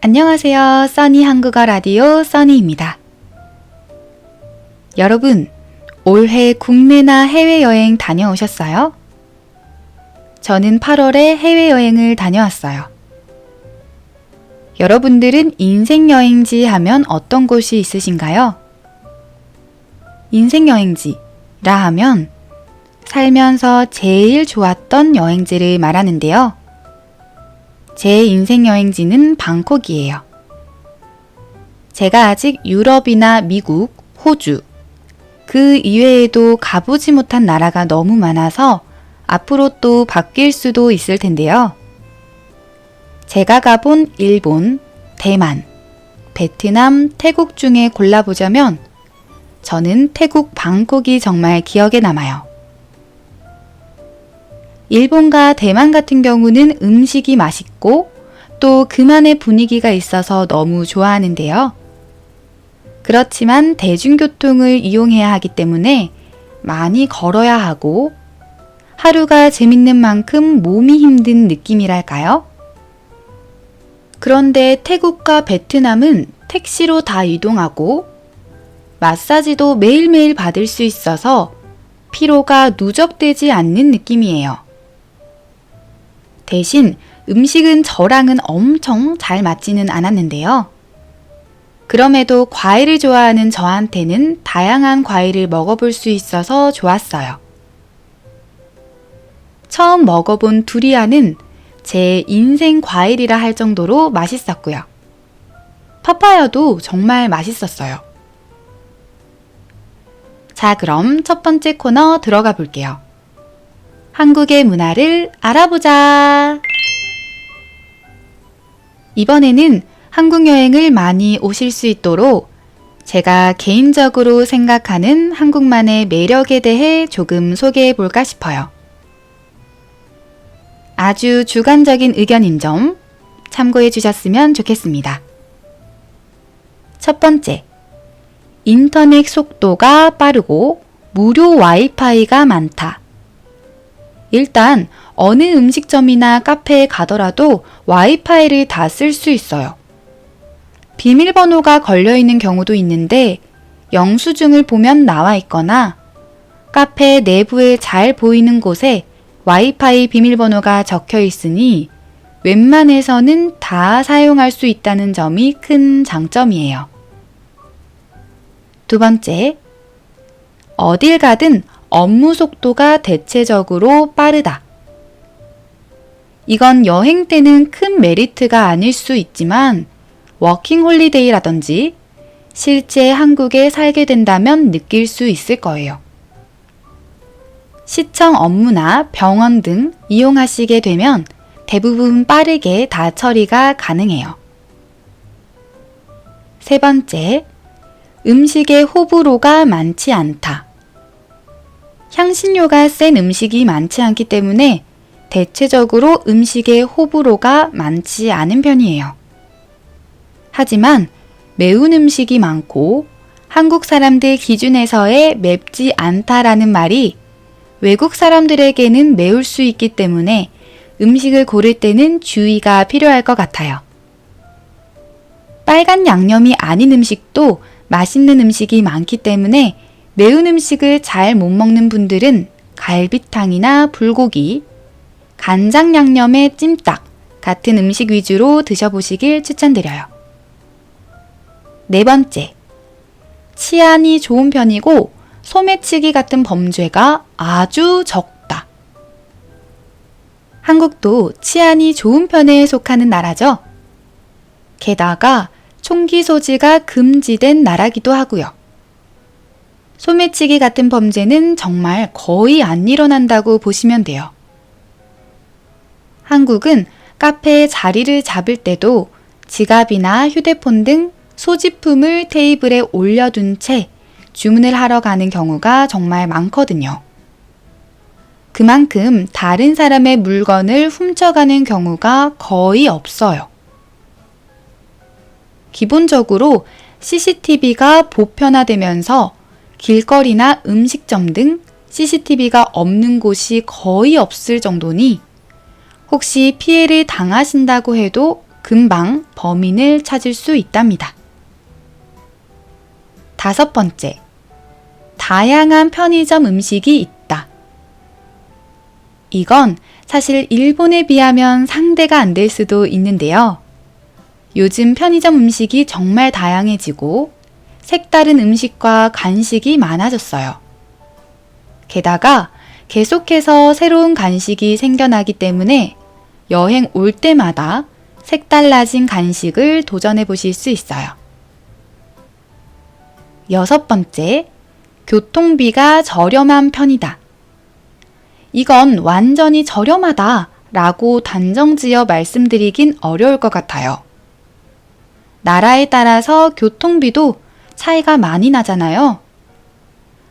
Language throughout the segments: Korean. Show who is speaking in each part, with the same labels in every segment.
Speaker 1: 안녕하세요. 써니 한국어 라디오 써니입니다. 여러분, 올해 국내나 해외여행 다녀오셨어요? 저는 8월에 해외여행을 다녀왔어요. 여러분들은 인생여행지 하면 어떤 곳이 있으신가요? 인생여행지라 하면 살면서 제일 좋았던 여행지를 말하는데요. 제 인생여행지는 방콕이에요. 제가 아직 유럽이나 미국, 호주, 그 이외에도 가보지 못한 나라가 너무 많아서 앞으로 또 바뀔 수도 있을 텐데요. 제가 가본 일본, 대만, 베트남, 태국 중에 골라보자면 저는 태국 방콕이 정말 기억에 남아요. 일본과 대만 같은 경우는 음식이 맛있고 또 그만의 분위기가 있어서 너무 좋아하는데요. 그렇지만 대중교통을 이용해야 하기 때문에 많이 걸어야 하고 하루가 재밌는 만큼 몸이 힘든 느낌이랄까요? 그런데 태국과 베트남은 택시로 다 이동하고 마사지도 매일매일 받을 수 있어서 피로가 누적되지 않는 느낌이에요. 대신 음식은 저랑은 엄청 잘 맞지는 않았는데요. 그럼에도 과일을 좋아하는 저한테는 다양한 과일을 먹어볼 수 있어서 좋았어요. 처음 먹어본 두리안은 제 인생 과일이라 할 정도로 맛있었고요. 파파야도 정말 맛있었어요. 자, 그럼 첫 번째 코너 들어가 볼게요. 한국의 문화를 알아보자. 이번에는 한국 여행을 많이 오실 수 있도록 제가 개인적으로 생각하는 한국만의 매력에 대해 조금 소개해 볼까 싶어요. 아주 주관적인 의견인 점 참고해 주셨으면 좋겠습니다. 첫 번째, 인터넷 속도가 빠르고 무료 와이파이가 많다. 일단 어느 음식점이나 카페에 가더라도 와이파이를 다 쓸 수 있어요. 비밀번호가 걸려있는 경우도 있는데 영수증을 보면 나와 있거나 카페 내부에 잘 보이는 곳에 와이파이 비밀번호가 적혀 있으니 웬만해서는 다 사용할 수 있다는 점이 큰 장점이에요. 두 번째, 어딜 가든 업무 속도가 대체적으로 빠르다. 이건 여행 때는 큰 메리트가 아닐 수 있지만 워킹 홀리데이라든지 실제 한국에 살게 된다면 느낄 수 있을 거예요. 시청 업무나 병원 등 이용하시게 되면 대부분 빠르게 다 처리가 가능해요. 세 번째, 음식에 호불호가 많지 않다. 향신료가 센 음식이 많지 않기 때문에 대체적으로 음식에 호불호가 많지 않은 편이에요. 하지만 매운 음식이 많고 한국 사람들 기준에서의 맵지 않다라는 말이 외국 사람들에게는 매울 수 있기 때문에 음식을 고를 때는 주의가 필요할 것 같아요. 빨간 양념이 아닌 음식도 맛있는 음식이 많기 때문에 매운 음식을 잘 못 먹는 분들은 갈비탕이나 불고기, 간장 양념의 찜닭 같은 음식 위주로 드셔보시길 추천드려요. 네 번째, 치안이 좋은 편이고 소매치기 같은 범죄가 아주 적다. 한국도 치안이 좋은 편에 속하는 나라죠. 게다가 총기 소지가 금지된 나라기도 하고요. 소매치기 같은 범죄는 정말 거의 안 일어난다고 보시면 돼요. 한국은 카페에 자리를 잡을 때도 지갑이나 휴대폰 등 소지품을 테이블에 올려둔 채 주문을 하러 가는 경우가 정말 많거든요. 그만큼 다른 사람의 물건을 훔쳐가는 경우가 거의 없어요. 기본적으로 CCTV가 보편화되면서 길거리나 음식점 등 CCTV가 없는 곳이 거의 없을 정도니 혹시 피해를 당하신다고 해도 금방 범인을 찾을 수 있답니다. 5번째, 다양한 편의점 음식이 있다. 이건 사실 일본에 비하면 상대가 안 될 수도 있는데요. 요즘 편의점 음식이 정말 다양해지고 색다른 음식과 간식이 많아졌어요. 게다가 계속해서 새로운 간식이 생겨나기 때문에 여행 올 때마다 색달라진 간식을 도전해 보실 수 있어요. 6번째, 교통비가 저렴한 편이다. 이건 완전히 저렴하다 라고 단정지어 말씀드리긴 어려울 것 같아요. 나라에 따라서 교통비도 차이가 많이 나잖아요.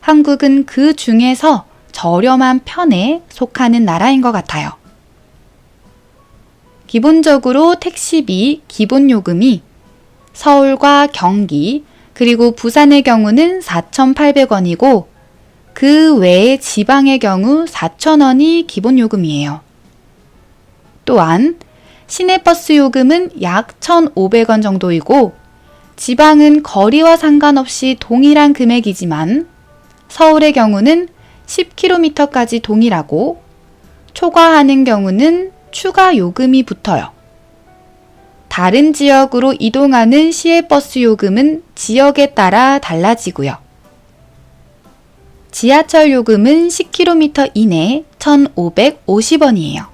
Speaker 1: 한국은 그 중에서 저렴한 편에 속하는 나라인 것 같아요. 기본적으로 택시비 기본요금이 서울과 경기 그리고 부산의 경우는 4,800원이고 그 외의 지방의 경우 4,000원이 기본요금이에요. 또한 시내버스 요금은 약 1,500원 정도이고 지방은 거리와 상관없이 동일한 금액이지만 서울의 경우는 10km까지 동일하고 초과하는 경우는 추가 요금이 붙어요. 다른 지역으로 이동하는 시외버스 요금은 지역에 따라 달라지고요. 지하철 요금은 10km 이내 1,550원이에요.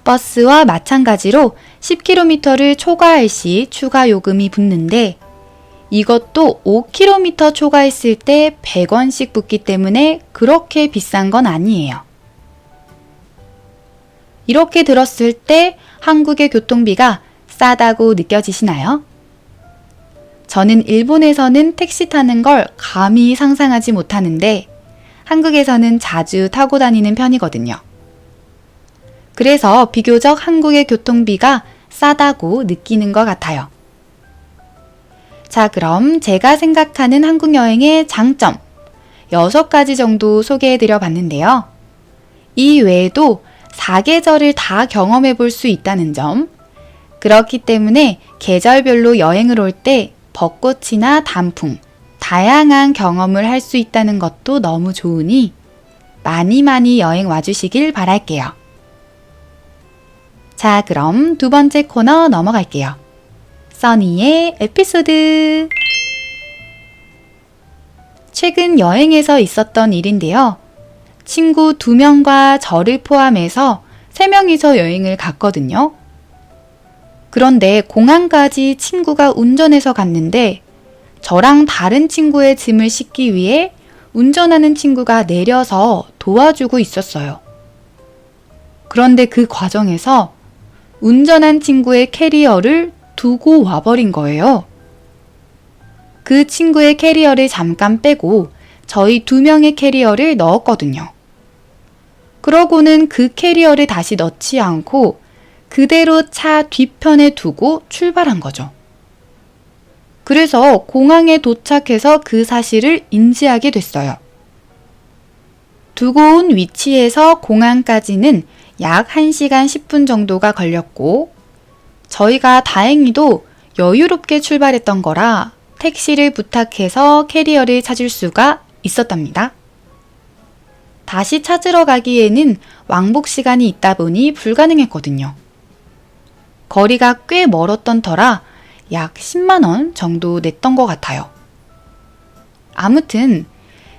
Speaker 1: 버스와 마찬가지로 10km를 초과할 시 추가 요금이 붙는데 이것도 5km 초과했을 때 100원씩 붙기 때문에 그렇게 비싼 건 아니에요. 이렇게 들었을 때 한국의 교통비가 싸다고 느껴지시나요? 저는 일본에서는 택시 타는 걸 감히 상상하지 못하는데 한국에서는 자주 타고 다니는 편이거든요. 그래서 비교적 한국의 교통비가 싸다고 느끼는 것 같아요. 자, 그럼 제가 생각하는 한국 여행의 장점 6가지 정도 소개해 드려 봤는데요. 이 외에도 4계절을 다 경험해 볼 수 있다는 점, 그렇기 때문에 계절별로 여행을 올 때 벚꽃이나 단풍, 다양한 경험을 할 수 있다는 것도 너무 좋으니 많이 여행 와주시길 바랄게요. 자, 그럼 2번째 코너 넘어갈게요. 써니의 에피소드. 최근 여행에서 있었던 일인데요. 친구 2명과 저를 포함해서 3명이서 여행을 갔거든요. 그런데 공항까지 친구가 운전해서 갔는데 저랑 다른 친구의 짐을 싣기 위해 운전하는 친구가 내려서 도와주고 있었어요. 그런데 그 과정에서 운전한 친구의 캐리어를 두고 와버린 거예요. 그 친구의 캐리어를 잠깐 빼고 저희 2명의 캐리어를 넣었거든요. 그러고는 그 캐리어를 다시 넣지 않고 그대로 차 뒤편에 두고 출발한 거죠. 그래서 공항에 도착해서 그 사실을 인지하게 됐어요. 두고 온 위치에서 공항까지는 약 1시간 10분 정도가 걸렸고 저희가 다행히도 여유롭게 출발했던 거라 택시를 부탁해서 캐리어를 찾을 수가 있었답니다. 다시 찾으러 가기에는 왕복 시간이 있다 보니 불가능했거든요. 거리가 꽤 멀었던 터라 약 10만 원 정도 냈던 것 같아요. 아무튼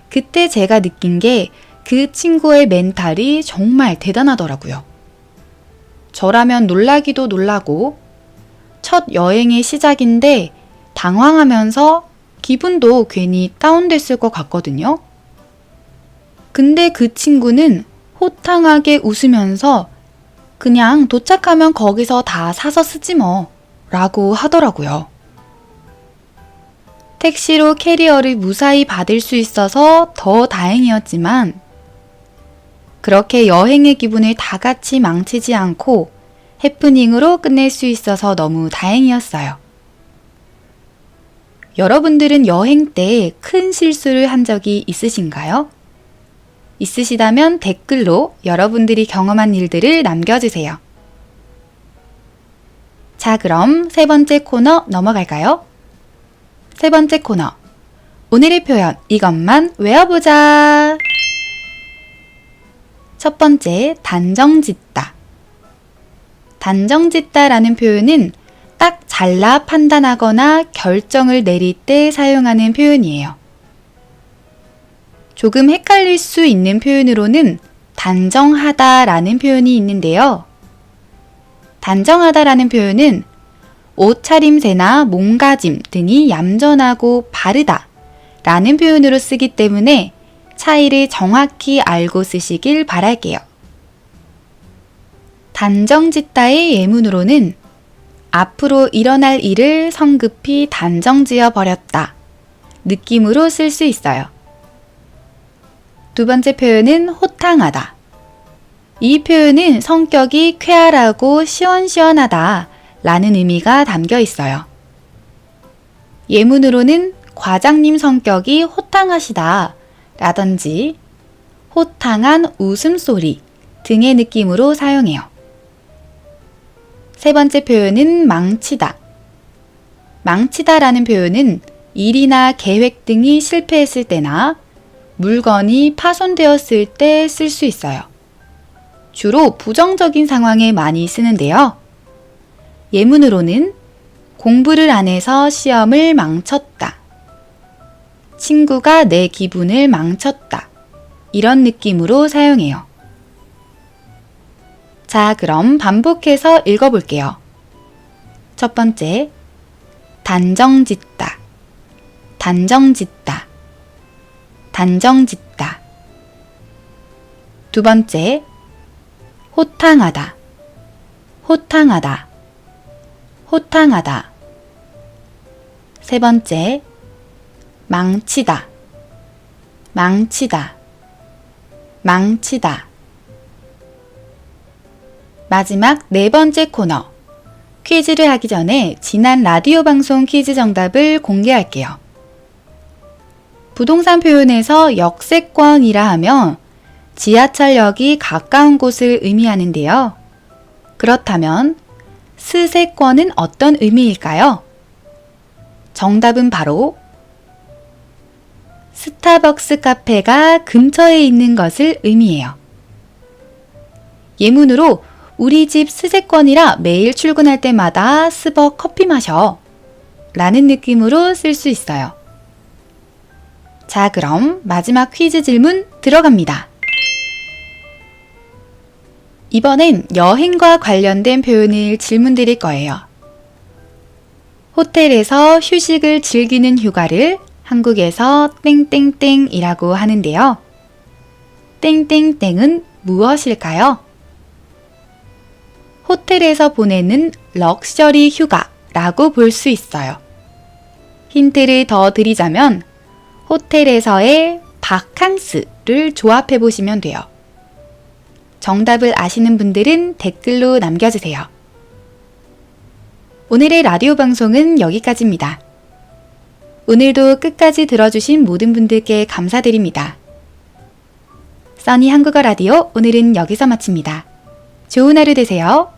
Speaker 1: 그때 제가 느낀 게 그 친구의 멘탈이 정말 대단하더라고요. 저라면 놀라기도 놀라고 첫 여행의 시작인데 당황하면서 기분도 괜히 다운됐을 것 같거든요. 근데 그 친구는 호탕하게 웃으면서 그냥 도착하면 거기서 다 사서 쓰지 뭐 라고 하더라고요. 택시로 캐리어를 무사히 받을 수 있어서 더 다행이었지만 그렇게 여행의 기분을 다 같이 망치지 않고 해프닝으로 끝낼 수 있어서 너무 다행이었어요. 여러분들은 여행 때 큰 실수를 한 적이 있으신가요? 있으시다면 댓글로 여러분들이 경험한 일들을 남겨주세요. 자, 그럼 세 번째 코너 넘어갈까요? 세 번째 코너. 오늘의 표현, 이것만 외워보자. 첫 번째, 단정짓다. 단정짓다라는 표현은 딱 잘라 판단하거나 결정을 내릴 때 사용하는 표현이에요. 조금 헷갈릴 수 있는 표현으로는 단정하다라는 표현이 있는데요. 단정하다라는 표현은 옷차림새나 몸가짐 등이 얌전하고 바르다 라는 표현으로 쓰기 때문에 차이를 정확히 알고 쓰시길 바랄게요. 단정짓다의 예문으로는 앞으로 일어날 일을 성급히 단정지어 버렸다 느낌으로 쓸 수 있어요. 두 번째 표현은 호탕하다. 이 표현은 성격이 쾌활하고 시원시원하다 라는 의미가 담겨 있어요. 예문으로는 과장님 성격이 호탕하시다 라든지 호탕한 웃음소리 등의 느낌으로 사용해요. 세 번째 표현은 망치다. 망치다라는 표현은 일이나 계획 등이 실패했을 때나 물건이 파손되었을 때 쓸 수 있어요. 주로 부정적인 상황에 많이 쓰는데요. 예문으로는 공부를 안 해서 시험을 망쳤다. 친구가 내 기분을 망쳤다. 이런 느낌으로 사용해요. 자, 그럼 반복해서 읽어볼게요. 첫 번째, 단정짓다. 단정짓다. 단정짓다. 두 번째, 호탕하다. 호탕하다. 호탕하다. 세 번째, 망치다. 망치다. 망치다. 마지막 네 번째 코너. 퀴즈를 하기 전에 지난 라디오 방송 퀴즈 정답을 공개할게요. 부동산 표현에서 역세권이라 하면 지하철역이 가까운 곳을 의미하는데요. 그렇다면 스세권은 어떤 의미일까요? 정답은 바로 스타벅스 카페가 근처에 있는 것을 의미해요. 예문으로 우리 집 스세권이라 매일 출근할 때마다 스벅 커피 마셔 라는 느낌으로 쓸 수 있어요. 자, 그럼 마지막 퀴즈 질문 들어갑니다. 이번엔 여행과 관련된 표현을 질문 드릴 거예요. 호텔에서 휴식을 즐기는 휴가를 한국에서 땡땡땡이라고 하는데요. 땡땡땡은 무엇일까요? 호텔에서 보내는 럭셔리 휴가라고 볼 수 있어요. 힌트를 더 드리자면 호텔에서의 바캉스를 조합해 보시면 돼요. 정답을 아시는 분들은 댓글로 남겨주세요. 오늘의 라디오 방송은 여기까지입니다. 오늘도 끝까지 들어주신 모든 분들께 감사드립니다. 써니 한국어 라디오 오늘은 여기서 마칩니다. 좋은 하루 되세요.